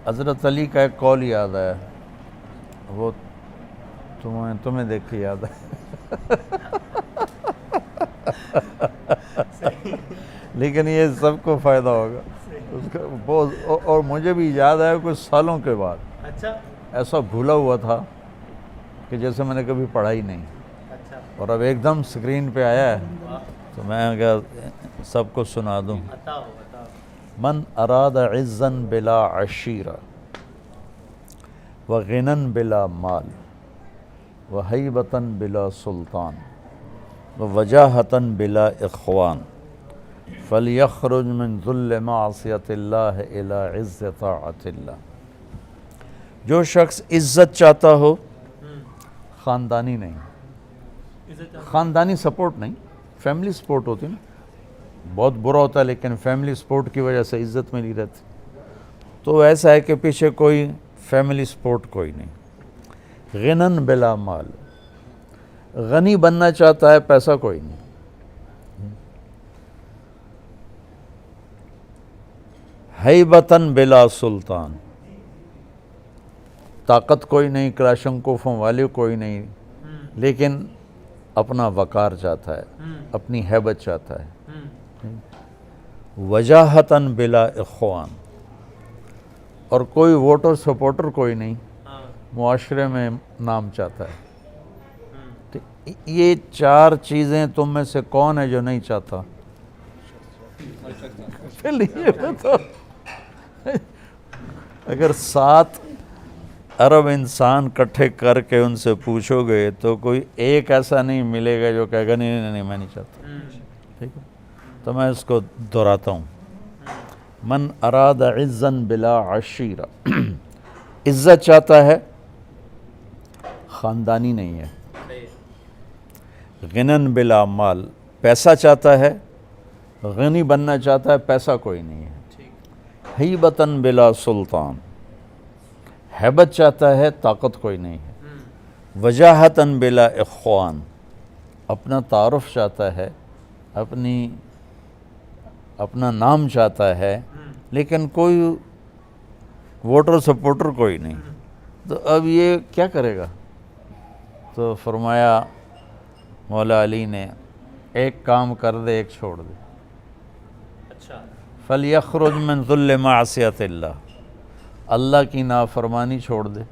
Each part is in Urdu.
حضرت علی کا ایک قول یاد ہے، وہ تمہیں دیکھ کے یاد ہے لیکن یہ سب کو فائدہ ہوگا اس کا بہت، اور مجھے بھی یاد آیا کچھ سالوں کے بعد، اچھا ایسا بھولا ہوا تھا کہ جیسے میں نے کبھی پڑھا ہی نہیں، اچھا اور اب ایک دم اسکرین پہ آیا ہے تو میں کیا سب کو سنا دوں۔ بتاؤ بتاؤ۔ من اراد عزا بلا عشیرہ وغنى بلا مال وہیبة بلا سلطان ووجاہة بلا اخوان فلیخرج من ذل معصیۃ اللہ الی عز طاعت اللہ۔ جو شخص عزت چاہتا ہو، خاندانی نہیں، خاندانی سپورٹ نہیں، فیملی سپورٹ ہوتی نا، بہت برا ہوتا ہے لیکن فیملی سپورٹ کی وجہ سے عزت ملی رہتی، تو ایسا ہے کہ پیچھے کوئی فیملی سپورٹ کوئی نہیں۔ غنن بلا مال، غنی بننا چاہتا ہے، پیسہ کوئی نہیں۔ ہیبتاً بلا سلطان، طاقت کوئی نہیں، کلاشنکوفوں والے کوئی نہیں، لیکن اپنا وقار چاہتا ہے، اپنی ہیبت چاہتا ہے۔ وجاہتاً بلا اخوان، اور کوئی ووٹر سپورٹر کوئی نہیں، معاشرے میں نام چاہتا ہے۔ تو یہ چار چیزیں تم میں سے کون ہے جو نہیں چاہتا؟ پھر یہ بتاؤ، اگر 7 ارب انسان کٹھے کر کے ان سے پوچھو گے تو کوئی ایک ایسا نہیں ملے گا جو کہے گا نہیں میں نہیں چاہتا۔ ٹھیک ہے، تو میں اس کو دہراتا ہوں۔ من اراد عزا بلا عشیرہ، عزت چاہتا ہے، خاندانی نہیں ہے۔ غنن بلا مال، پیسہ چاہتا ہے، غنی بننا چاہتا ہے، پیسہ کوئی نہیں ہے۔ ہیبتاً بلا سلطان، ہیبت چاہتا ہے، طاقت کوئی نہیں ہے۔ وجاہتاً بلا اخوان، اپنا تعارف چاہتا ہے، اپنا نام چاہتا ہے، لیکن کوئی ووٹر سپورٹر کوئی نہیں، تو اب یہ کیا کرے گا؟ تو فرمایا مولا علی نے، ایک کام کر دے، ایک چھوڑ دے۔ اچھا، فلیخرج من ذل معصیۃ اللہ، اللہ کی نافرمانی چھوڑ دے،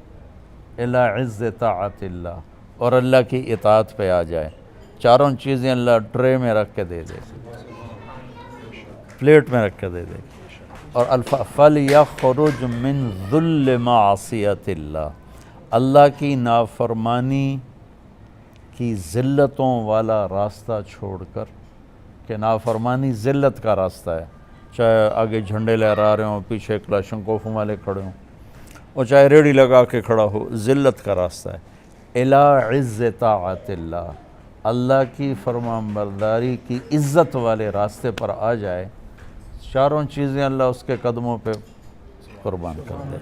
الی عز طاعت اللہ، اور اللہ کی اطاعت پہ آ جائے۔ چاروں چیزیں اللہ ٹرے میں رکھ کے دے دے، پلیٹ میں رکھ کے دے دے۔ اور فلیخرج من ذل معصیۃ اللہ، اللہ کی نافرمانی کی ذلتوں والا راستہ چھوڑ کر، کہ نافرمانی ذلت کا راستہ ہے، چاہے آگے جھنڈے لہرا رہے ہوں، پیچھے کلاشنکوف والے کھڑے ہوں، اور چاہے ریڑھی لگا کے کھڑا ہو، ذلت کا راستہ ہے۔ الی عز طاعت اللہ، اللہ کی فرمان برداری کی عزت والے راستے پر آ جائے، چاروں چیزیں اللہ اس کے قدموں پہ قربان کر دے۔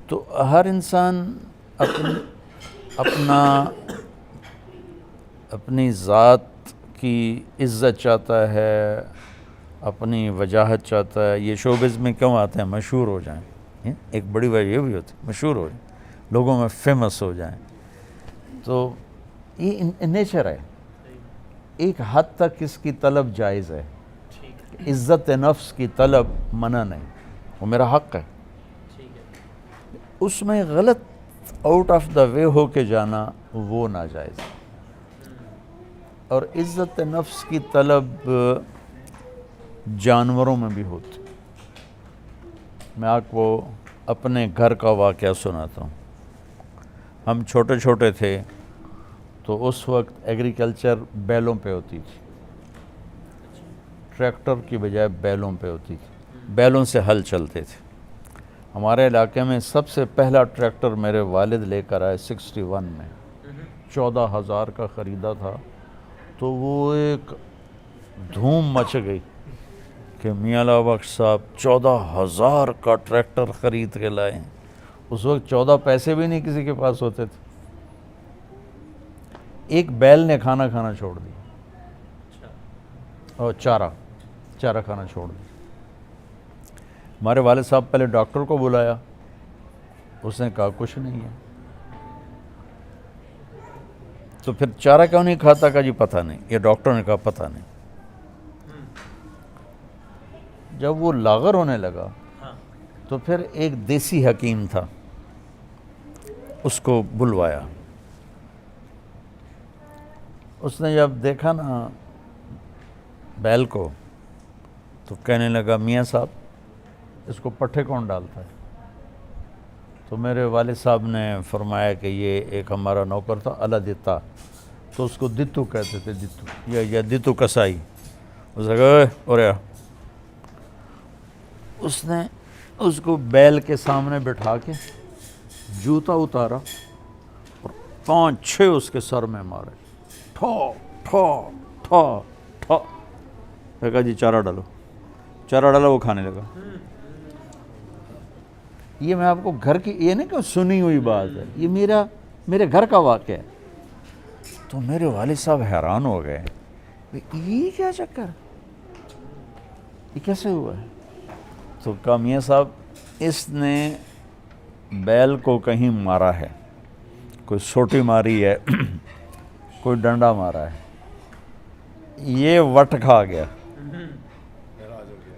تو ہر انسان اپنی ذات کی عزت چاہتا ہے، اپنی وجاہت چاہتا ہے۔ یہ شوبز میں کیوں آتے ہیں؟ مشہور ہو جائیں، ایک بڑی وجہ یہ بھی ہوتی ہے، مشہور ہو جائیں، لوگوں میں فیمس ہو جائیں۔ تو یہ نیچر ہے، ایک حد تک اس کی طلب جائز ہے، عزت نفس کی طلب منع نہیں، وہ میرا حق ہے۔ اس میں غلط آؤٹ آف دا وے ہو کے جانا وہ ناجائز ہے۔ اور عزت نفس کی طلب جانوروں میں بھی ہوتی۔ میں آپ کو اپنے گھر کا واقعہ سناتا ہوں۔ ہم چھوٹے چھوٹے تھے تو اس وقت ایگریکلچر بیلوں پہ ہوتی تھی، ٹریکٹر کی بجائے بیلوں پہ ہوتی تھی، بیلوں سے ہل چلتے تھے۔ ہمارے علاقے میں سب سے پہلا ٹریکٹر میرے والد لے کر آئے 61 میں، 14,000 کا خریدا تھا۔ تو وہ ایک دھوم مچ گئی کہ میاں اللہ بخش صاحب 14,000 کا ٹریکٹر خرید کے لائے ہیں۔ اس وقت 14 پیسے بھی نہیں کسی کے پاس ہوتے تھے۔ ایک بیل نے کھانا چھوڑ دیا، اور چارہ کھانا چھوڑ دیا۔ ہمارے والد صاحب پہلے ڈاکٹر کو بلایا، اس نے کہا کچھ نہیں ہے، تو پھر چارہ کیوں نہیں کھاتا؟ کہا جی پتہ نہیں، یہ ڈاکٹر نے کہا پتہ نہیں۔ جب وہ لاغر ہونے لگا تو پھر ایک دیسی حکیم تھا، اس کو بلوایا۔ اس نے جب دیکھا نا بیل کو تو کہنے لگا میاں صاحب اس کو پٹھے کون ڈالتا ہے؟ تو میرے والد صاحب نے فرمایا کہ یہ ایک ہمارا نوکر تھا الا دیتا، تو اس کو دتو کہتے تھے، دتو یا دتو کسائی۔ اس نے کہا اور اس نے اس کو بیل کے سامنے بٹھا کے جوتا اتارا اور 5-6 اس کے سر میں مارے، ٹھو ٹھو ٹھو ٹھو۔ کہا جی چارہ ڈالو، چارہ ڈالا، وہ کھانے لگا۔ یہ میں آپ کو گھر کی، یہ نہیں کہ سنی ہوئی بات ہے، یہ میرے گھر کا واقعہ ہے۔ تو میرے والد صاحب حیران ہو گئے، یہ کیا چکر، یہ کیسے ہوا ہے؟ تو کہا میاں صاحب اس نے بیل کو کہیں مارا ہے، کوئی سوٹی ماری ہے، کوئی ڈنڈا مارا ہے، یہ وٹ کھا گیا،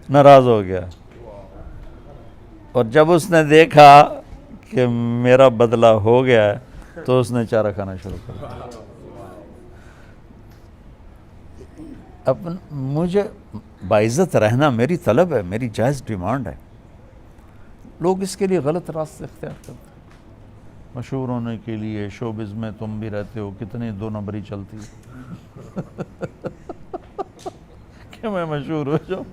ناراض ہو گیا، اور جب اس نے دیکھا کہ میرا بدلہ ہو گیا ہے تو اس نے چارہ کھانا شروع کر دیا۔ مجھے باعزت رہنا میری طلب ہے، میری جائز ڈیمانڈ ہے۔ لوگ اس کے لیے غلط راستے اختیار کرتے ہیں، مشہور ہونے کے لیے۔ شوبز میں تم بھی رہتے ہو، کتنی 2 نمبری چلتی ہے کہ میں مشہور ہو جاؤں،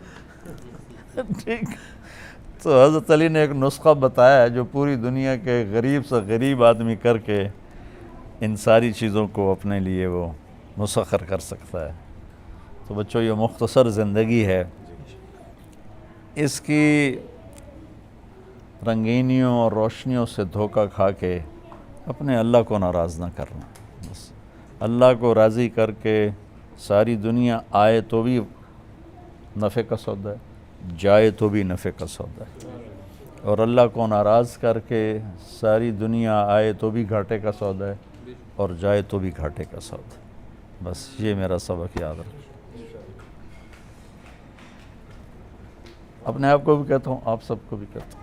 ٹھیک۔ تو حضرت علی نے ایک نسخہ بتایا ہے جو پوری دنیا کے غریب سے غریب آدمی کر کے ان ساری چیزوں کو اپنے لیے وہ مسخر کر سکتا ہے۔ تو بچوں یہ مختصر زندگی ہے، اس کی رنگینیوں اور روشنیوں سے دھوکہ کھا کے اپنے اللہ کو ناراض نہ کرنا۔ بس اللہ کو راضی کر کے ساری دنیا آئے تو بھی نفع کا سودا ہے، جائے تو بھی نفع کا سودا ہے، اور اللہ کو ناراض کر کے ساری دنیا آئے تو بھی گھاٹے کا سودا ہے، اور جائے تو بھی گھاٹے کا سودا ہے۔ بس یہ میرا سبق یاد رکھیں۔ اپنے آپ کو بھی کہتا ہوں، آپ سب کو بھی کہتا ہوں۔